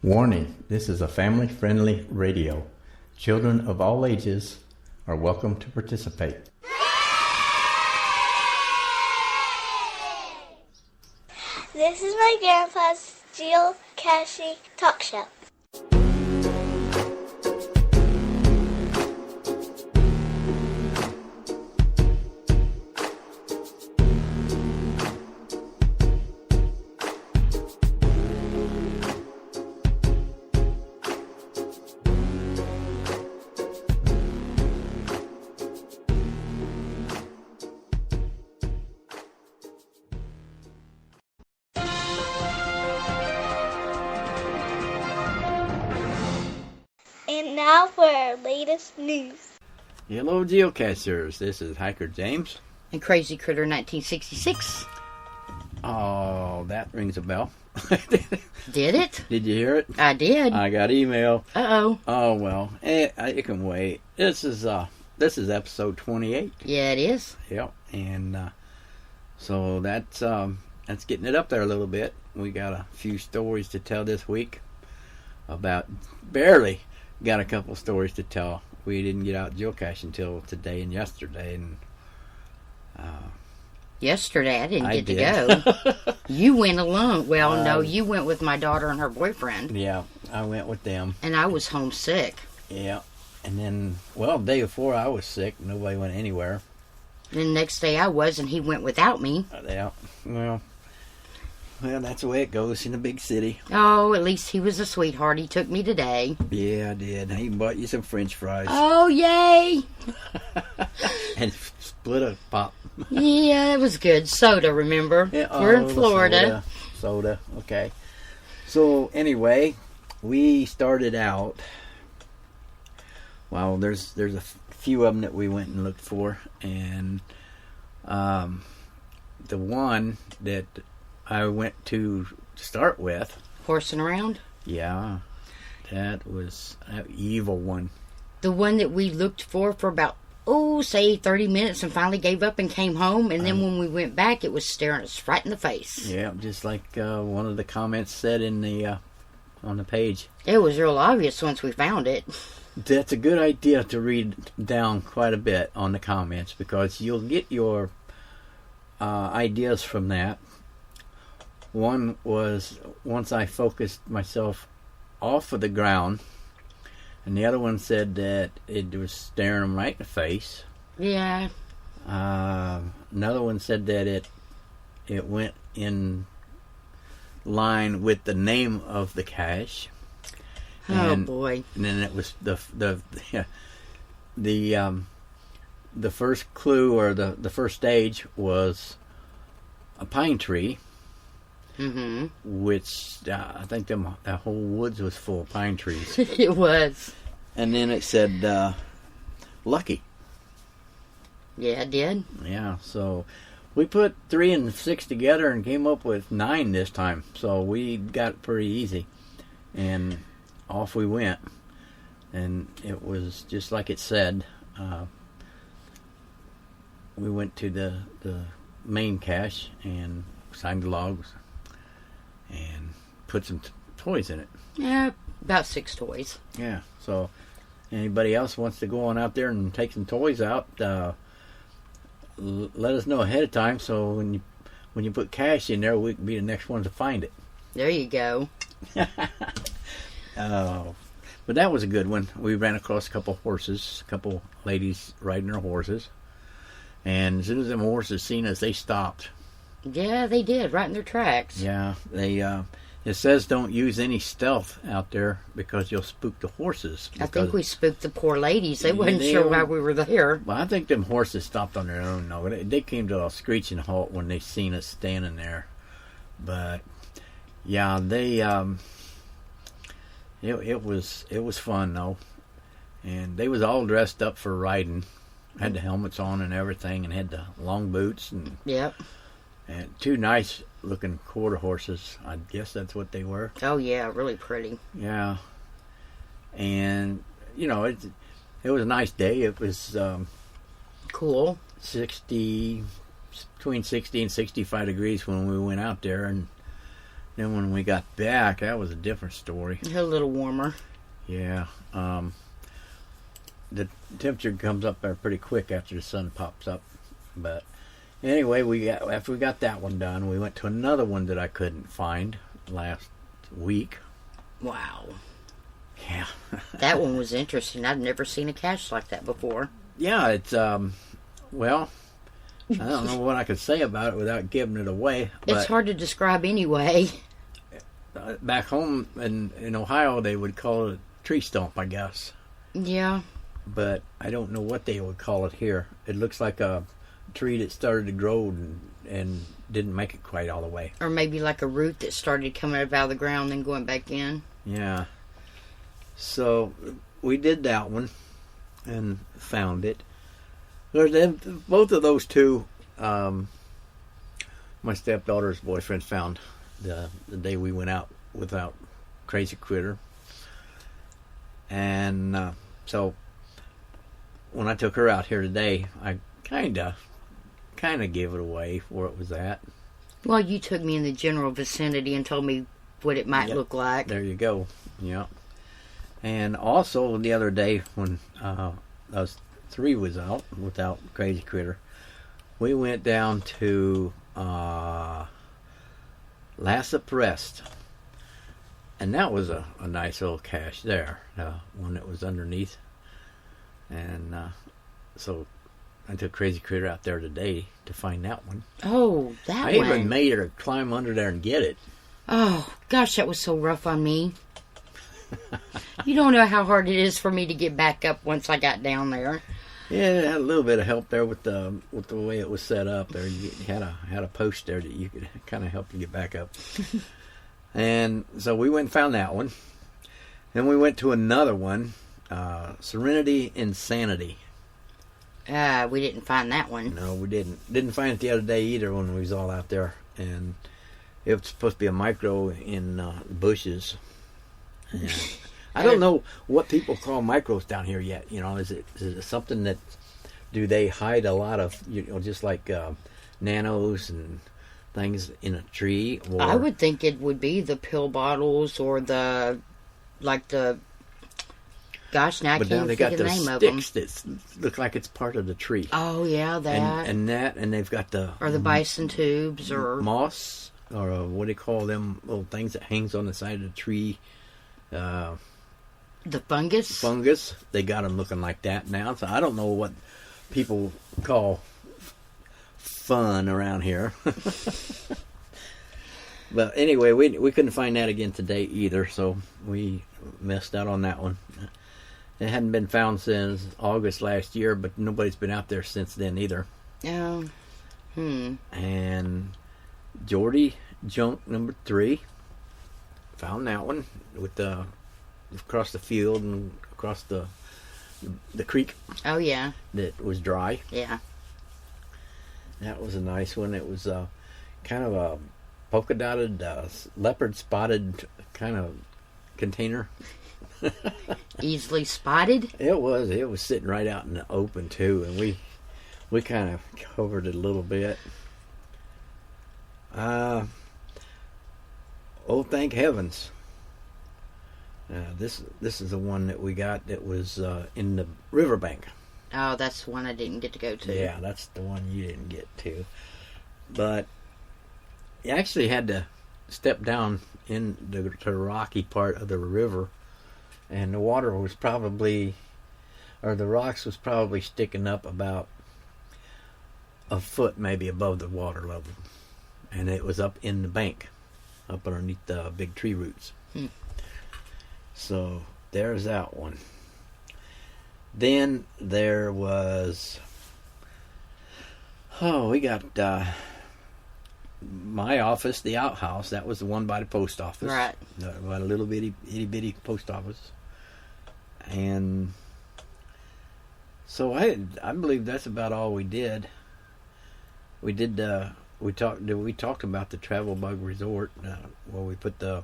Warning, this is a family-friendly radio. Children of all ages are welcome to participate. This is my grandpa's geocaching talk show. And now for our latest news. Hello, geocachers. This is Hikerjamz. And Crazycritter1966. Oh, that rings a bell. Did it? Did you hear it? I did. I got email. Uh-oh. Oh, well. It can wait. This is episode 28. Yeah, it is. Yep. And so that's getting it up there a little bit. We got a few stories to tell this week. Barely got a couple stories to tell. We didn't get out geocaching until today and yesterday, and yesterday I didn't get to go. You went alone. Well, no, you went with my daughter and her boyfriend. Yeah, I went with them. And I was homesick. Yeah, and then, the day before I was sick. Nobody went anywhere. And the next day I was, and he went without me. Yeah, well, that's the way it goes in a big city. Oh, at least he was a sweetheart. He took me today. Yeah, I did. He bought you some French fries. Oh, yay! And split a pop. Yeah, it was good. Soda, remember? Yeah, We're in Florida. Soda, okay. So, anyway, we started out. Well, there's a few of them that we went and looked for. And the one that I went to start with. Horsing around? Yeah. That was an evil one. The one that we looked for about, say 30 minutes and finally gave up and came home. And then when we went back, it was staring us right in the face. Yeah, just like one of the comments said in the on the page. It was real obvious once we found it. That's a good idea to read down quite a bit on the comments, because you'll get your ideas from that. One was once I focused myself off of the ground, and the other one said that it was staring them right in the face. Yeah. Another one said that it went in line with the name of the cache. Oh boy! And then it was the first clue, or the first stage was a pine tree. Mm-hmm. Which I think that whole woods was full of pine trees. It was. And then it said lucky. Yeah, it did. Yeah, so we put 3 and 6 together and came up with 9 this time. So we got it pretty easy. And off we went. And it was just like it said. We went to the main cache and signed the logs and put some toys in it. Yeah, about 6 toys. Yeah, so anybody else wants to go on out there and take some toys out, let us know ahead of time, so when you put cash in there, we can be the next ones to find it. There you go. But that was a good one. We ran across a couple horses, a couple ladies riding their horses, and as soon as them horses seen us, they stopped. Yeah, they did, right in their tracks. Yeah, they. It says don't use any stealth out there because you'll spook the horses. I think we spooked the poor ladies. They wasn't sure why we were there. Well, I think them horses stopped on their own. No, they came to a screeching halt when they seen us standing there. But yeah, they. It was fun though, and they was all dressed up for riding. Had the helmets on and everything, and had the long boots and. Yep. And 2 nice looking quarter horses. I guess that's what they were. Oh yeah, really pretty. Yeah. And it was a nice day. It was cool. Between 60 and 65 degrees when we went out there, and Then when we got back, that was a different story. A little warmer. Yeah. The temperature comes up there pretty quick after the sun pops up. But anyway, after we got that one done, we went to another one that I couldn't find last week. Wow. Yeah. That one was interesting. I'd never seen a cache like that before. Yeah, it's, well, I don't know what I could say about it without giving it away. But It's hard to describe anyway. back home in Ohio, they would call it a tree stump, I guess. Yeah. But I don't know what they would call it here. It looks like a tree that started to grow and didn't make it quite all the way. Or maybe like a root that started coming up out of the ground and going back in. Yeah. So we did that one and found it. Both of those two, my stepdaughter's boyfriend found the day we went out without Crazy Critter. And so when I took her out here today, I kind of gave it away where it was at. Well, you took me in the general vicinity and told me what it might look like. There you go. Yeah. And also the other day when us three was out without Crazy Critter, we went down to Lassa Prest. And that was a nice little cache there, one that was underneath. And so I took Crazy Critter out there today to find that one. Oh, that I one. even made her climb under there and get it. Oh, gosh, that was so rough on me. You don't know how hard it is for me to get back up once I got down there. Yeah, it had a little bit of help there with the way it was set up. There, you had a post there that you could kind of help you get back up. And so we went and found that one. Then we went to another one, Serenity Insanity. We didn't find that one. No, we didn't. Didn't find it the other day either when we was all out there. And it was supposed to be a micro in bushes. And I don't know what people call micros down here yet. You know, is it something that, do they hide a lot of, just like nanos and things in a tree? Or I would think it would be the pill bottles or gosh, now I but can't now they think got of the those name of them. sticks that look like it's part of the tree. Oh, yeah, that. And they've got the... Or the bison tubes or... moss, or what do you call them little things that hangs on the side of the tree? The fungus? Fungus. They got them looking like that now. So I don't know what people call fun around here. But anyway, we couldn't find that again today either, so we missed out on that one. It hadn't been found since August last year, but nobody's been out there since then either. Oh. And Geordie Junk number 3. Found that one with across the field and across the creek. Oh, yeah. That was dry. Yeah. That was a nice one. It was kind of a polka dotted, leopard spotted kind of container. Easily spotted? It was sitting right out in the open too, and we kind of covered it a little bit. Oh, thank heavens! This is the one that we got that was in the riverbank. Oh, that's the one I didn't get to go to. Yeah, that's the one you didn't get to. But you actually had to step down in the rocky part of the river, and the water was probably, or the rocks was probably sticking up about a foot maybe above the water level. And it was up in the bank, up underneath the big tree roots. So there's that one. Then there was, we got my office, the outhouse. That was the one by the post office. Right. By a little itty bitty post office. And so I believe that's about all we did. We did, we talked about the Travel Bug Resort, where we put the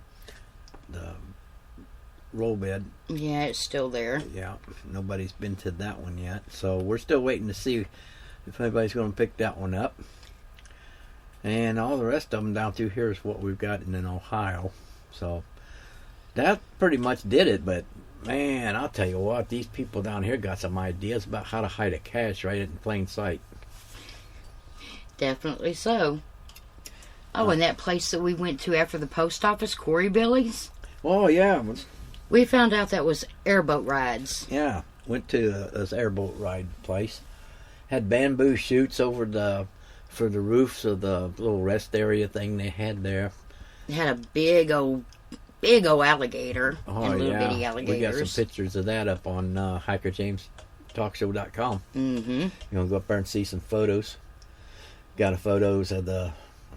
roll bed. Yeah, it's still there. Yeah, nobody's been to that one yet, so we're still waiting to see if anybody's going to pick that one up. And all the rest of them down through here is what we've got in Ohio. So that pretty much did it. But man, I'll tell you what, these people down here got some ideas about how to hide a cache right in plain sight. Definitely so. Oh, and that place that we went to after the post office, Corey Billy's. Oh yeah, We found out that was airboat rides. yeah. Went to this airboat ride place. Had bamboo chutes over for the roofs of the little rest area thing they had there. It had a big old alligator. Oh and little yeah, bitty we alligators. got some pictures of that up on hikerjamztalkshow.com. Mm-hmm. You want to go up there and see some photos. Got photos of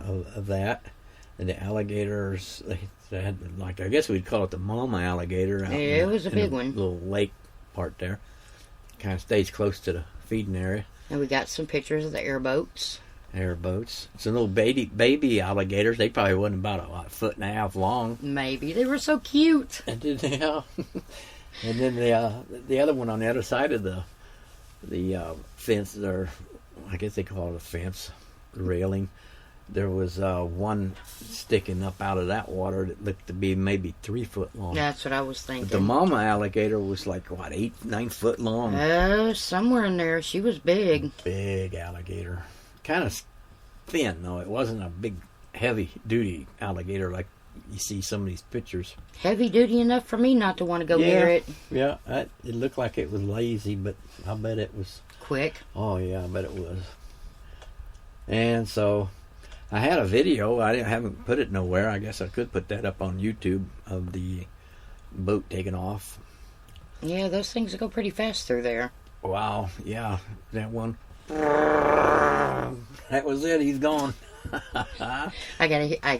of that. And the alligators, they had, like, I guess we'd call it the mama alligator. Out Yeah, it was a big the one. Little lake part there. Kind of stays close to the feeding area. And we got some pictures of the airboats. Airboats. Some little baby alligators. They probably wasn't about a foot and a half long. Maybe. They were so cute. And then, and then the other one on the other side of the fence, or I guess they call it a fence, railing. There was one sticking up out of that water that looked to be maybe 3 foot long. That's what I was thinking. But the mama alligator was like, what, 8-9 foot long? Somewhere in there. She was big. Big alligator. Kind of thin, though. It wasn't a big, heavy-duty alligator like you see some of these pictures. Heavy duty enough for me not to want to go near it. Yeah, it looked like it was lazy, but I bet it was... Quick. Oh, yeah, I bet it was. And so... I had a video. I haven't put it nowhere. I guess I could put that up on YouTube of the boat taking off. Yeah, those things go pretty fast through there. Wow. Yeah. That one. That was it. He's gone. I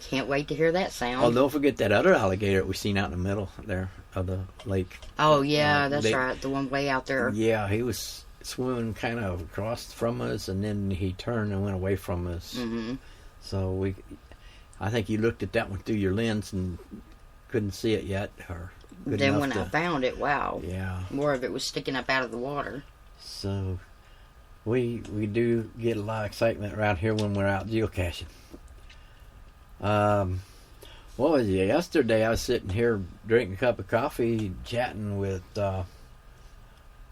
can't wait to hear that sound. Oh, don't forget that other alligator that we seen out in the middle there of the lake. Oh, yeah, that's right. The one way out there. Yeah, he was swimming kind of across from us, and then he turned and went away from us. Mm-hmm. So I think you looked at that one through your lens and couldn't see it yet. Or then when I found it, wow. Yeah. More of it was sticking up out of the water. So we do get a lot of excitement around here when we're out geocaching. What was it? Yesterday I was sitting here drinking a cup of coffee, chatting with, I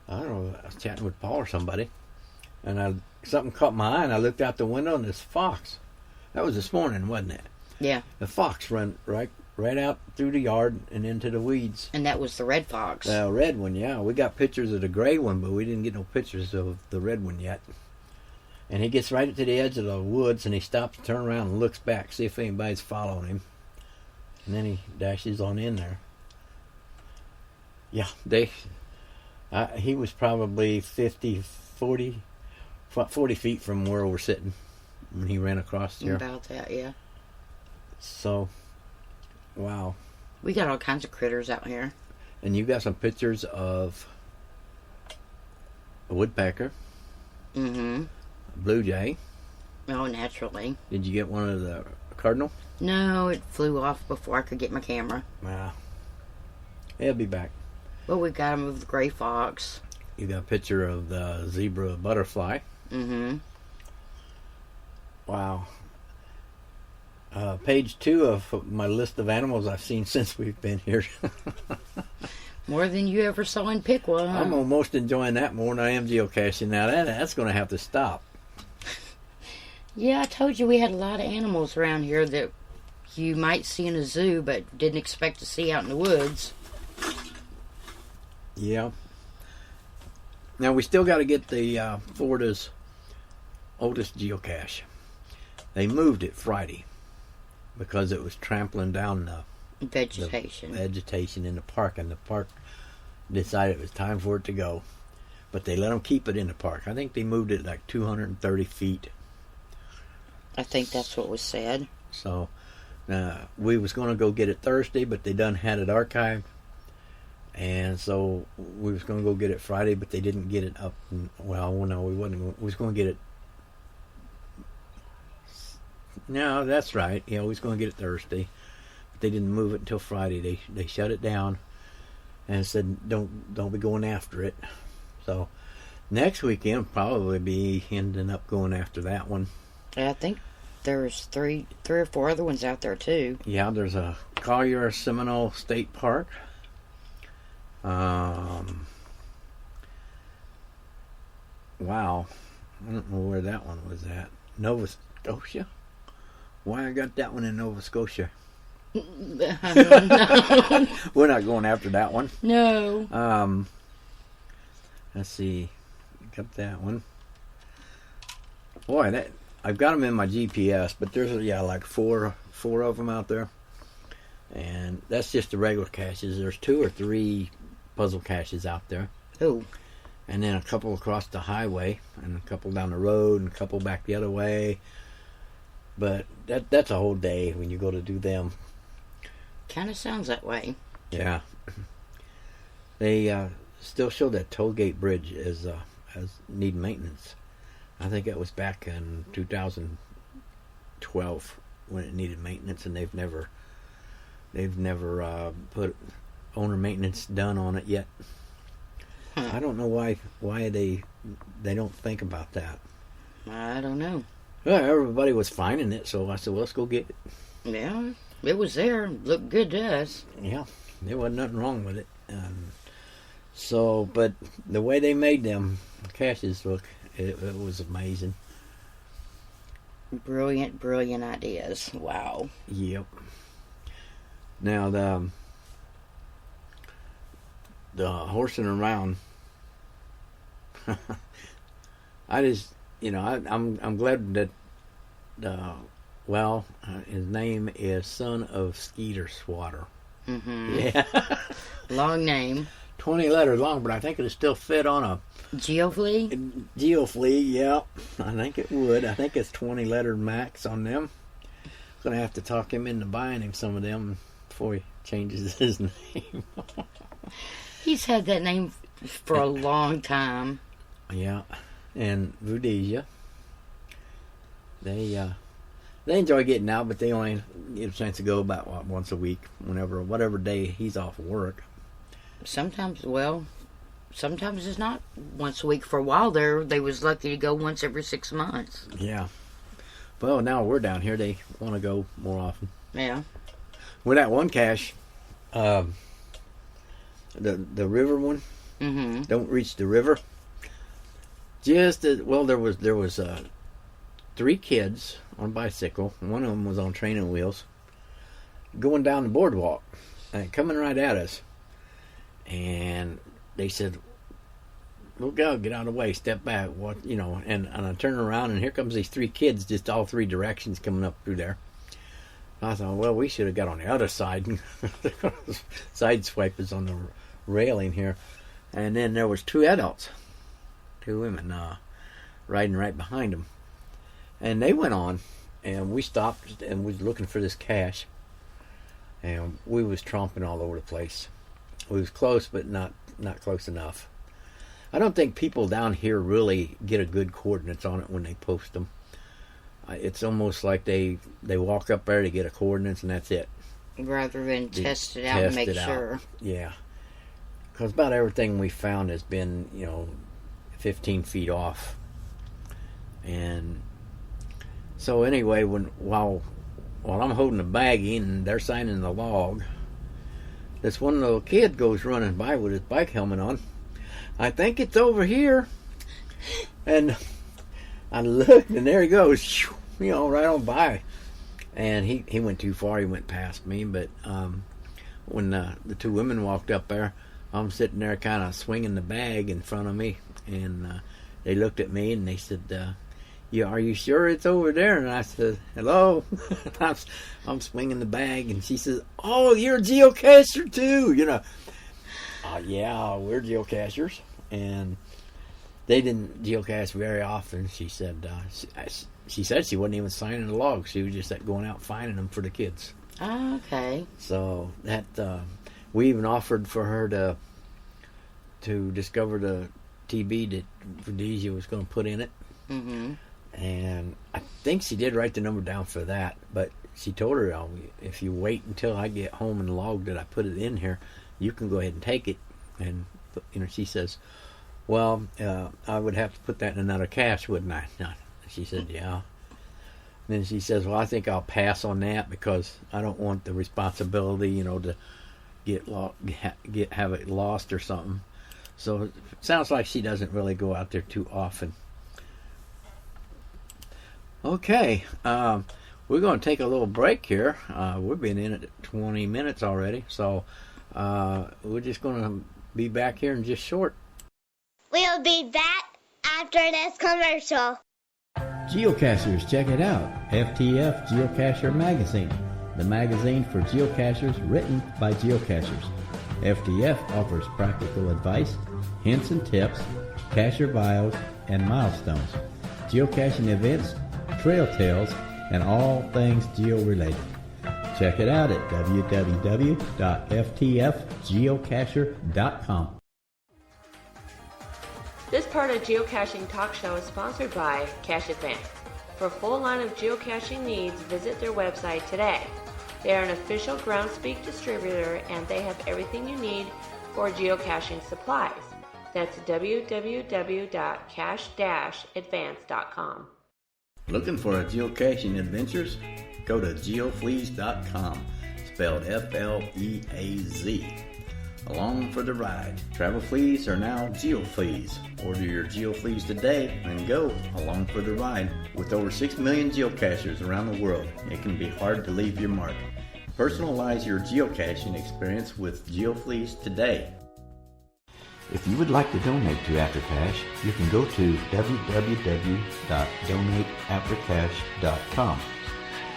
don't know, I was chatting with Paul or somebody. And something caught my eye and I looked out the window and this fox. That was this morning, wasn't it? Yeah. The fox ran right out through the yard and into the weeds. And that was the red fox. The red one, yeah. We got pictures of the gray one, but we didn't get no pictures of the red one yet. And he gets right to the edge of the woods, and he stops, turns around, and looks back, see if anybody's following him. And then he dashes on in there. Yeah, he was probably 40 feet from where we're sitting when he ran across there. About that, yeah. So, wow. We got all kinds of critters out here. And you got some pictures of a woodpecker, Mm-hmm. a blue jay. Oh, naturally. Did you get one of the cardinal? No, it flew off before I could get my camera. Wow. He'll be back. Well, we got him with the gray fox. You got a picture of the zebra butterfly. Mm-hmm. Wow. Page 2 of my list of animals I've seen since we've been here. More than you ever saw in Piqua, huh? I'm almost enjoying that more than I am geocaching now. That's going to have to stop. Yeah, I told you we had a lot of animals around here that you might see in a zoo, but didn't expect to see out in the woods. Yeah. Now we still got to get the Florida's oldest geocache. They moved it Friday because it was trampling down the Vegetation. vegetation in the park, and the park decided it was time for it to go. But they let them keep it in the park. I think they moved it like 230 feet. I think that's what was said. So we was going to go get it Thursday, but they done had it archived. And so we was going to go get it Friday, but they didn't get it up. Well, no, we wasn't. We was going to get it. No, that's right. Yeah, we was going to get it Thursday, but they didn't move it until Friday. They shut it down and said don't be going after it. So next weekend probably be ending up going after that one. I think there's three or four other ones out there too. Yeah, there's a Collier Seminole State Park. Wow. I don't know where that one was at. Nova Scotia? Why I got that one in Nova Scotia? No. We're not going after that one. No. Let's see. Got that one. Boy, I've got them in my GPS, but there's like four of them out there, and that's just the regular caches. There's 2 or 3 puzzle caches out there. Oh. And then a couple across the highway, and a couple down the road, and a couple back the other way. But that's a whole day when you go to do them. Kind of sounds that way. Yeah. They still show that toll gate bridge as need maintenance. I think it was back in 2012 when it needed maintenance, and they've never put owner maintenance done on it yet. I don't know why they don't think about that. I don't know. Well, everybody was finding it, so I said, well, let's go get it. Yeah, it was there. Looked good to us. Yeah, there wasn't nothing wrong with it. But the way they made them caches look, it was amazing. Brilliant ideas. Wow. Yep. Now the horsing around. I just, I'm glad that his name is Son of Skeeter Swatter. Mm-hmm. Yeah. Long name. 20 letters long, but I think it'll still fit on a Geoflea? Geoflea, yeah. I think it would. I think it's 20 letter max on them. Gonna have to talk him into buying him some of them before he changes his name. He's had that name for a long time. Yeah. And Rhodesia. They enjoy getting out, but they only get a chance to go about once a week, whatever day he's off of work. Sometimes it's not once a week. For a while there, they was lucky to go once every 6 months. Yeah. Well, now we're down here, they want to go more often. Yeah. With that one cache, the river one, Mm-hmm. don't reach the river. There was 3 kids on a bicycle. One of them was on training wheels, going down the boardwalk and coming right at us. And they said, "Look out! Get out of the way! Step back!" And I turn around, and here comes these 3 kids, just all 3 directions coming up through there. I thought, well, we should have got on the other side. Side swipe is on the railing here, and then there was 2 adults, 2 women riding right behind them, and they went on, and we stopped and was looking for this cache, and we was tromping all over the place. We was close, but not close enough. I don't think people down here really get a good coordinates on it when they post them. It's almost like they walk up there to get a coordinates and that's it. Rather than test it out and make sure. Yeah. Because about everything we found has been, 15 feet off. And so anyway, while I'm holding the baggie and they're signing the log, this one little kid goes running by with his bike helmet on. I think it's over here. And I looked, and there he goes, right on by. And he went too far. He went past me. But when the 2 women walked up there, I'm sitting there kind of swinging the bag in front of me. And they looked at me, and they said, "Yeah, are you sure it's over there?" And I said, "Hello." I'm swinging the bag, and she says, "Oh, you're a geocacher too." Yeah, we're geocachers, and they didn't geocache very often. She said she said she wasn't even signing the logs. She was just going out finding them for the kids. Oh, okay. So that we even offered for her to discover the TB that Rhodesia was going to put in it. Mm-hmm. And I think she did write the number down for that, but she told her, if you wait until I get home and log that I put it in here, you can go ahead and take it. And she says, well, I would have to put that in another cache, wouldn't I? No. She said, yeah. Then she says, "Well, I think I'll pass on that because I don't want the responsibility, to have it lost or something." So it sounds like she doesn't really go out there too often. Okay, we're going to take a little break here. We've been in it 20 minutes already, so we're just going to be back here in just short. We'll be back after this commercial. Geocachers, check it out. FTF Geocacher Magazine, the magazine for geocachers written by geocachers. FTF offers practical advice, hints and tips, cacher bios, and milestones, geocaching events, trail tales, and all things geo-related. Check it out at www.ftfgeocacher.com. This part of Geocaching Talk Show is sponsored by Cache Advance. For a full line of geocaching needs, visit their website today. They are an official Groundspeak distributor and they have everything you need for geocaching supplies. That's www.cache-advance.com. Looking for a geocaching adventures? Go to geofleas.com, spelled F-L-E-A-Z. Along for the ride. Travel fleas are now GeoFleas. Order your GeoFleas today and go along for the ride. With over 6 million geocachers around the world, it can be hard to leave your mark. Personalize your geocaching experience with GeoFleas today. If you would like to donate to Aftercache, you can go to www.donateaftercache.com.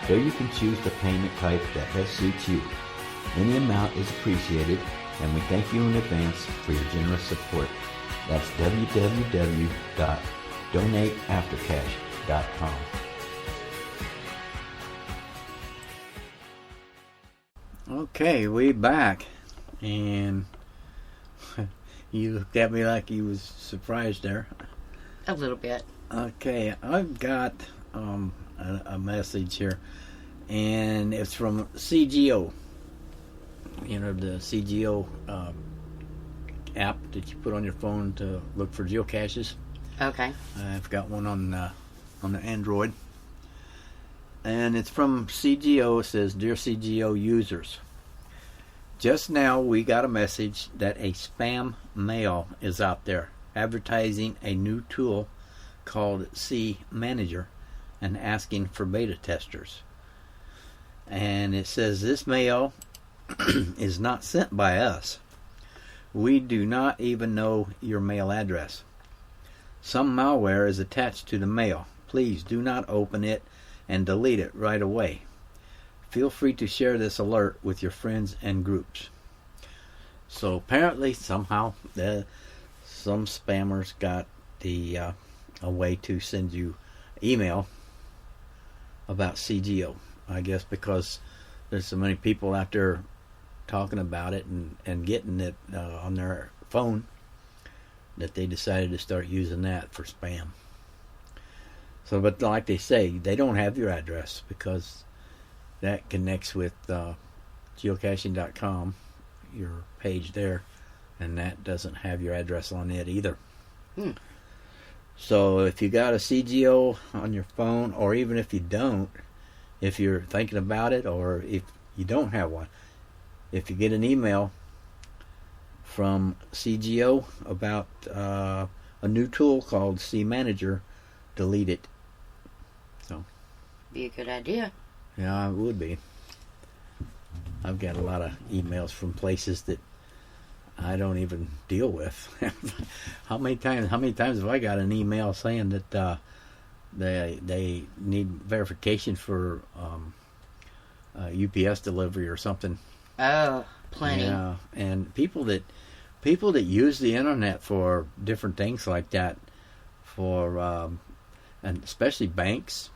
There you can choose the payment type that best suits you. Any amount is appreciated, and we thank you in advance for your generous support. That's www.donateaftercache.com. Okay, we back, and you looked at me like you was surprised there. A little bit. Okay, I've got a message here, and it's from CGO. The CGO app that you put on your phone to look for geocaches. Okay. I've got one on the Android, and it's from CGO. It says, "Dear CGO users, just now we got a message that a spam mail is out there advertising a new tool called C Manager and asking for beta testers. And it says this mail is not sent by us. We do not even know your mail address. Some malware is attached to the mail. Please do not open it and delete it right away. Feel free to share this alert with your friends and groups." So apparently, somehow, some spammers got a way to send you email about CGO. I guess because there's so many people out there talking about it and getting it on their phone that they decided to start using that for spam. So, but like they say, they don't have your address because that connects with geocaching.com, your page there, and that doesn't have your address on it either. So if you got a CGO on your phone, or even if you don't, if you're thinking about it, or if you don't have one, if you get an email from CGO about a new tool called C Manager, delete it. So, Be a good idea. yeah, it would be. I've got a lot of emails from places that I don't even deal with. How many times have I got an email saying that they need verification for UPS delivery or something? Oh, plenty. Yeah, and people that use the internet for different things like that, for and especially banks.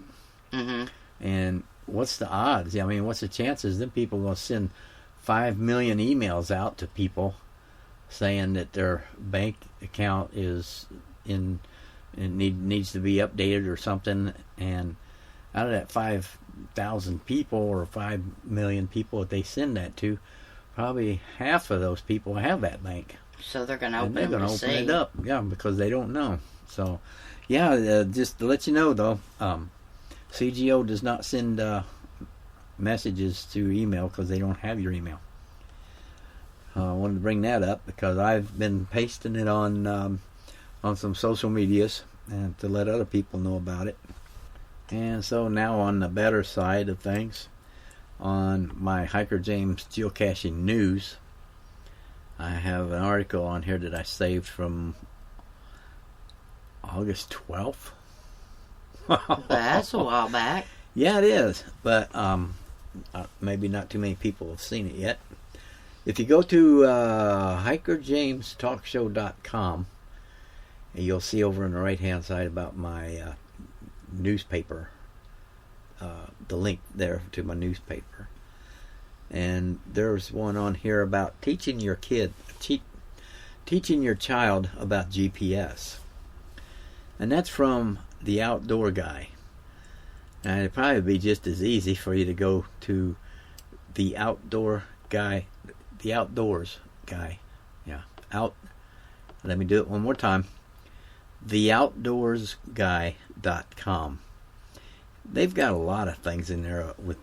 Mm-hmm. And what's the odds? I mean, what's the chances them people are going to send 5 million emails out to people saying that their bank account is needs to be updated or something, and out of that 5,000 people or 5 million people that they send that to, probably half of those people have that bank. So they're going to And open they're it going to to open see. it up, yeah, because they don't know. So, yeah, just to let you know though, CGO does not send messages through email because they don't have your email. I wanted to bring that up because I've been pasting it on some social medias and to let other people know about it. And so now on the better side of things, on my Hikerjamz geocaching news, I have an article on here that I saved from August 12th. That's a while back. Yeah, it is, but maybe not too many people have seen it yet. If you go to hikerjamztalkshow.com, you'll see over on the right hand side about my newspaper, the link there to my newspaper. And there's one on here about teaching your child about GPS. And that's from the Outdoor Guy. And it'd probably be just as easy for you to go to the Outdoors Guy. Yeah. Let me do it one more time. theoutdoorsguy.com. They've got a lot of things in there with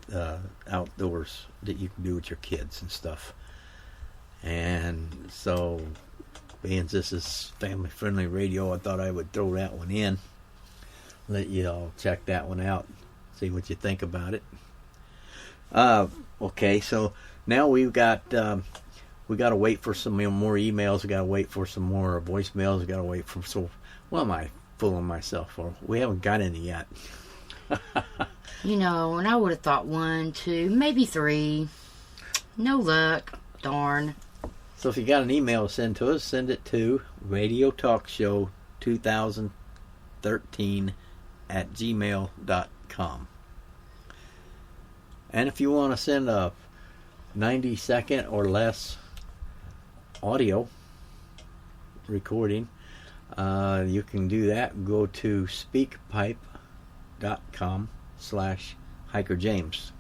outdoors that you can do with your kids and stuff. And so, being this is family friendly radio, I thought I would throw that one in. Let you all check that one out. See what you think about it. Okay, so now we got to wait for some more emails. We got to wait for some more voicemails. We got to wait for what am I fooling myself for? We haven't got any yet. And I would have thought 1, 2, maybe 3. No luck. Darn. So if you got an email to send to us, send it to radiotalkshow2013@gmail.com. And if you want to send a 90-second or less audio recording, you can do that. Go to speakpipe.com/hikerjamz.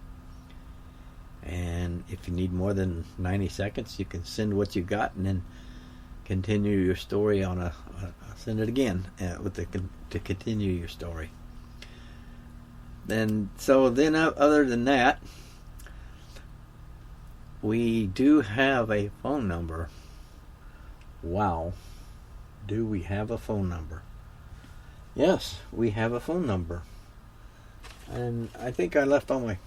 And if you need more than 90 seconds, you can send what you got and then continue your story on send it again to continue your story. Other than that, we do have a phone number. Wow. Do we have a phone number? Yes, we have a phone number. And I think I left all my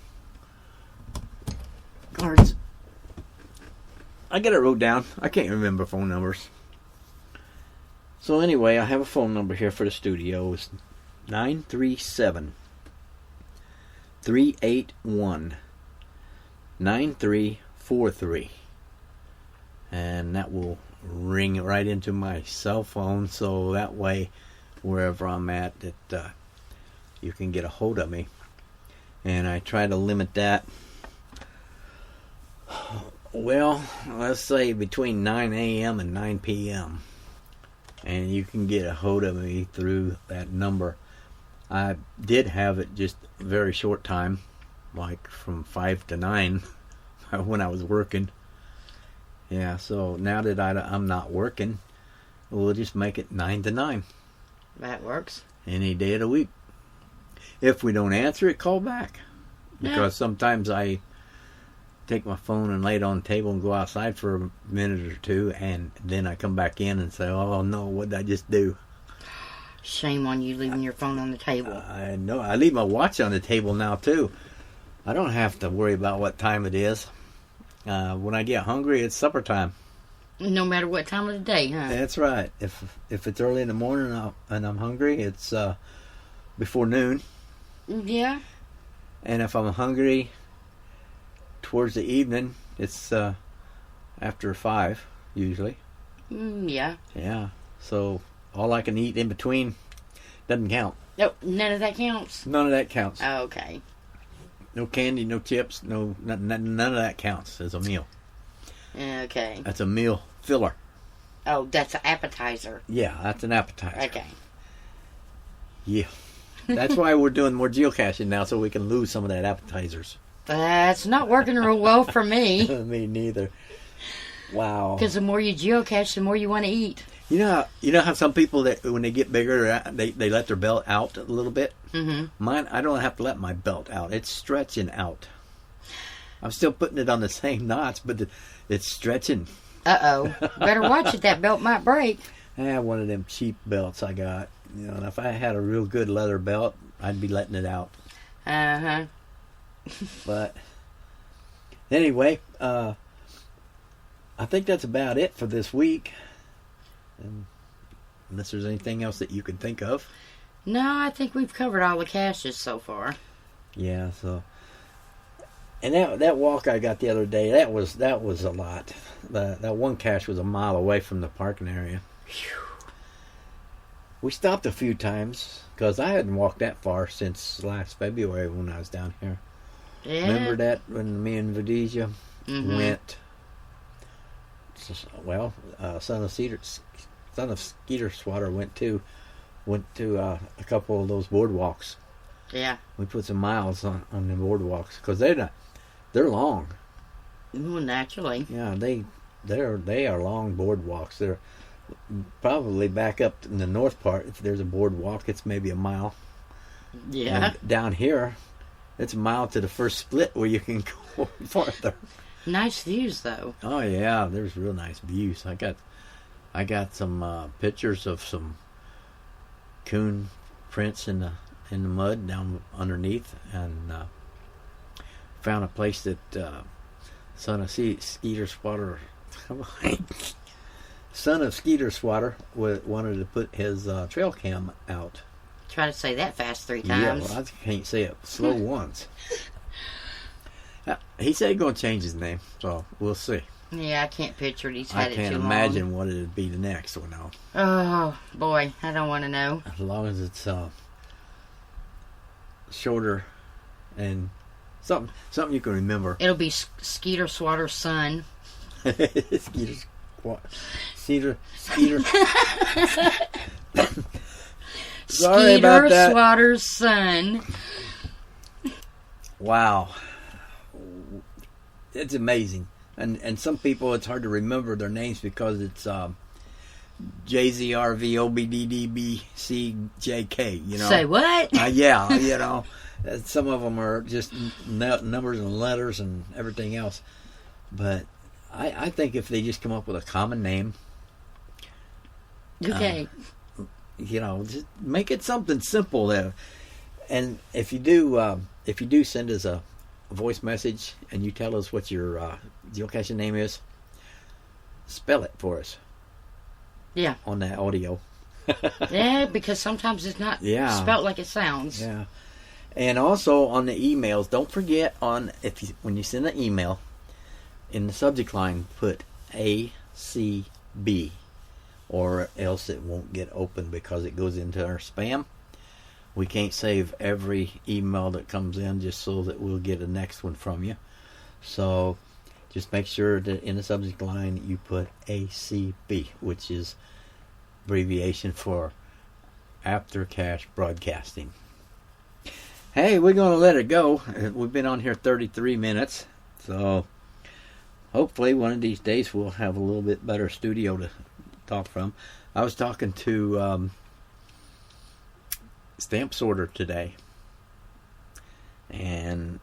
cards. I got it wrote down. I can't remember phone numbers. So anyway, I have a phone number here for the studio. It's 937-381-9343. And that will ring right into my cell phone, so that way wherever I'm at that you can get a hold of me. And I try to limit that, well, let's say between 9 a.m. and 9 p.m. and you can get a hold of me through that number. I did have it just a very short time, like from 5 to 9 when I was working. Yeah, so now that I'm not working, we'll just make it 9 to 9. That works. Any day of the week. If we don't answer it, call back. Because sometimes I take my phone and lay it on the table and go outside for a minute or two, and then I come back in and say, oh no, what did I just do? Shame on you leaving your phone on the table. I know. I leave my watch on the table now too. I don't have to worry about what time it is. When I get hungry, it's supper time. No matter what time of the day, huh? That's right. If it's early in the morning and I'm hungry, it's before noon. Yeah. And if I'm hungry towards the evening, it's after 5 usually. Yeah. Yeah. So all I can eat in between doesn't count. Nope, none of that counts. None of that counts. Okay. No candy, no chips, none of that counts as a meal. Okay. That's a meal filler. Oh, that's an appetizer. Yeah, that's an appetizer. Okay. Yeah. That's why we're doing more geocaching now, so we can lose some of that appetizers. That's not working real well for me. Me neither. Wow. Because the more you geocache, the more you want to eat. You know how some people that when they get bigger, they let their belt out a little bit. Mm-hmm. Mine, I don't have to let my belt out. It's stretching out. I'm still putting it on the same knots, but it's stretching. Uh-oh. Better watch it. That belt might break. One of them cheap belts I got. You know, and if I had a real good leather belt, I'd be letting it out. Uh-huh. But anyway, I think that's about it for this week. And unless there's anything else that you can think of. No, I think we've covered all the caches so far. Yeah, so and that walk I got the other day, that was a lot. That one cache was a mile away from the parking area. Whew. We stopped a few times because I hadn't walked that far since last February when I was down here. Yeah. Remember that when me and Vadesia went? Well, son of Skeeter Swatter went to a couple of those boardwalks. Yeah. We put some miles on the boardwalks because they're long. Well, naturally. Yeah, they are long boardwalks. They're probably back up in the north part. If there's a boardwalk, it's maybe a mile. Yeah. And down here, it's a mile to the first split where you can go farther. Nice views, though. Oh yeah, there's real nice views. I got some pictures of some coon prints in the mud down underneath, and found a place that son of Skeeter Swatter wanted to put his trail cam out. Try to say that fast 3 Yeah, times. well, I can't say it slow once. He said he's going to change his name, so we'll see. Yeah, I can't picture it. He's had I it can't too imagine what it'd be the next one now. long. Oh, boy. I don't want to know. As long as it's shorter and something you can remember. It'll be Skeeter Swatter's son. Skeeter. Sorry about that. Swatter's son. Wow. It's amazing. And some people, it's hard to remember their names because it's JZRVOBDDBCJK, you know. Say what? Yeah, you know. Some of them are just numbers and letters and everything else. But I think if they just come up with a common name. Okay. You know, just make it something simple there. And if you do send us a voice message and you tell us what your geocaching name is, spell it for us. Yeah. On that audio. Yeah, because sometimes it's not spelt like it sounds. Yeah. And also on the emails, don't forget when you send an email, in the subject line put ACB, or else it won't get open because it goes into our spam. We can't save every email that comes in just so that we'll get a next one from you. So just make sure that in the subject line you put ACB, which is abbreviation for After Cache Broadcasting. Hey, we're going to let it go. We've been on here 33 minutes. So hopefully one of these days we'll have a little bit better studio to talk from. I was talking to Stamp Sorter today and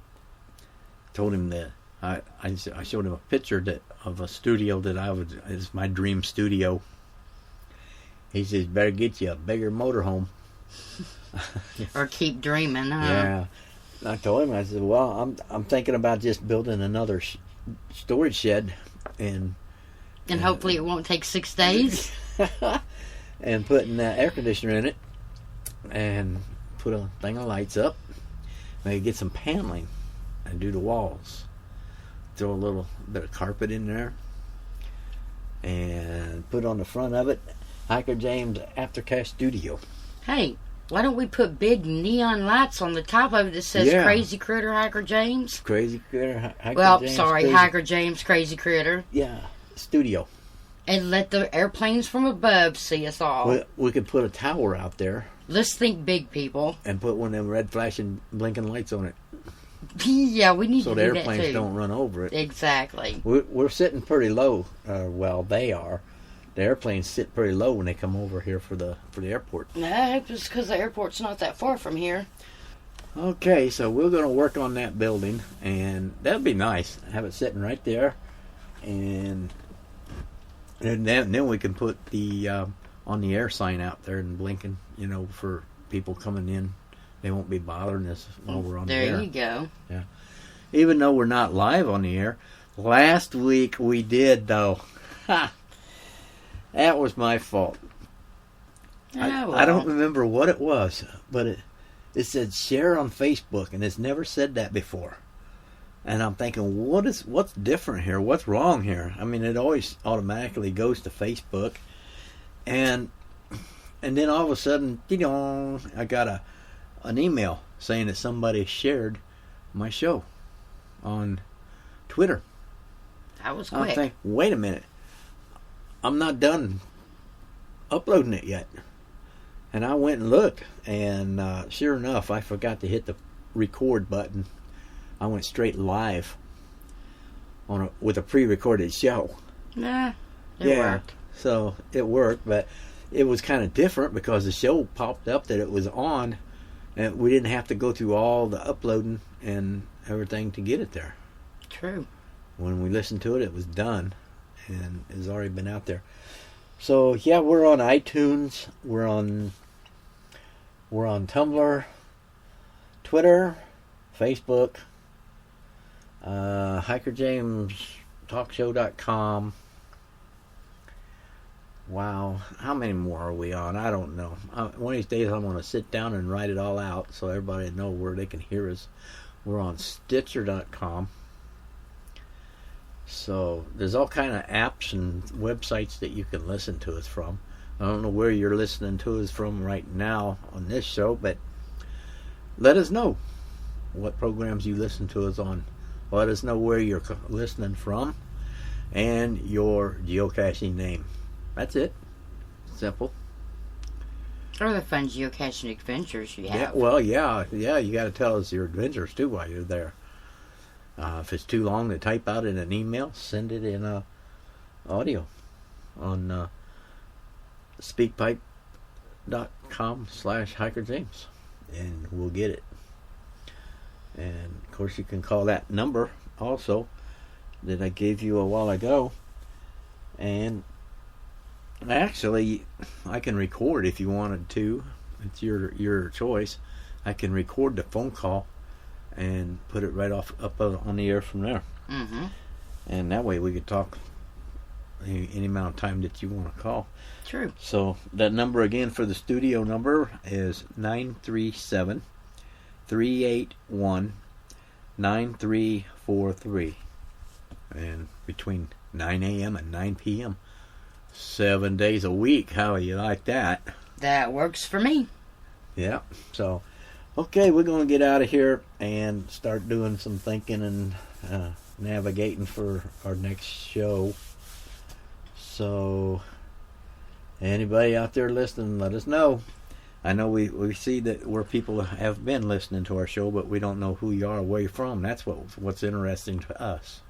told him that I showed him a picture of a studio that is my dream studio. He says, better get you a bigger motorhome. Or keep dreaming, huh? Yeah. I told him, I said, well, I'm thinking about just building another storage shed and hopefully it won't take 6 days. and putting air conditioner in it and put a thing of lights up, maybe get some paneling and do the walls, throw a little bit of carpet in there and put on the front of it Hikerjamz After Cache Studio. Hey, why don't we put big neon lights on the top of it that says Crazy Critter Hikerjamz? Crazy Critter Hikerjamz. Well, sorry, Hikerjamz Crazy Critter. Yeah, studio. And let the airplanes from above see us all. We could put a tower out there. Let's think big, people. And put one of them red flashing blinking lights on it. Yeah, we need to do that too. So the airplanes don't run over it. Exactly. We're sitting pretty low. Well, they are. the airplanes sit pretty low when they come over here for the airport. Nah, just because the airport's not that far from here. Okay, so we're going to work on that building, and that'd be nice. Have it sitting right there, and then we can put the on the air sign out there and blinking, for people coming in. They won't be bothering us while we're on the air. There you go. Yeah. Even though we're not live on the air, last week we did, though. Ha! That was my fault. I don't remember what it was, but it said share on Facebook, and it's never said that before. And I'm thinking, what's different here? What's wrong here? I mean, it always automatically goes to Facebook, and then all of a sudden, I got an email saying that somebody shared my show on Twitter. That was quick. I'm thinking, wait a minute, I'm not done uploading it yet. And I went and looked, and sure enough, I forgot to hit the record button. I went straight live with a pre-recorded show. Nah, it worked. So it worked, but it was kind of different because the show popped up that it was on, and we didn't have to go through all the uploading and everything to get it there. True. When we listened to it, it was done, and it's already been out there. So yeah, we're on iTunes. We're on Tumblr, Twitter, Facebook, Hikerjamz talkshow.com. Wow, how many more are we on? I don't know. One of these days I'm going to sit down and write it all out so everybody know where they can hear us. We're on Stitcher.com. So there's all kind of apps and websites that you can listen to us from. I don't know where you're listening to us from right now on this show, but let us know what programs you listen to us on. Let us know where you're listening from and your geocaching name. That's it. Simple. Or the fun geocaching adventures you have. Yeah, well, yeah, you got to tell us your adventures too while you're there. If it's too long to type out in an email, send it in audio on speakpipe.com/hikerjamz, and we'll get it. And of course, you can call that number also that I gave you a while ago. And actually, I can record if you wanted to. It's your choice. I can record the phone call and put it right up on the air from there. Mm-hmm. And that way we could talk any amount of time that you want to call. True. So that number again for the studio number is 937-381-9343. And between 9 a.m. and 9 p.m. 7 days a week. How do you like that? That works for me. Yeah. So, okay, we're going to get out of here and start doing some thinking and navigating for our next show. So, anybody out there listening, let us know. I know we see that where people have been listening to our show, but we don't know who you are, where you're from. That's what's interesting to us.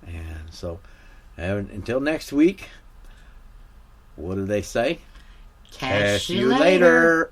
And so, until next week, what do they say? Catch you later.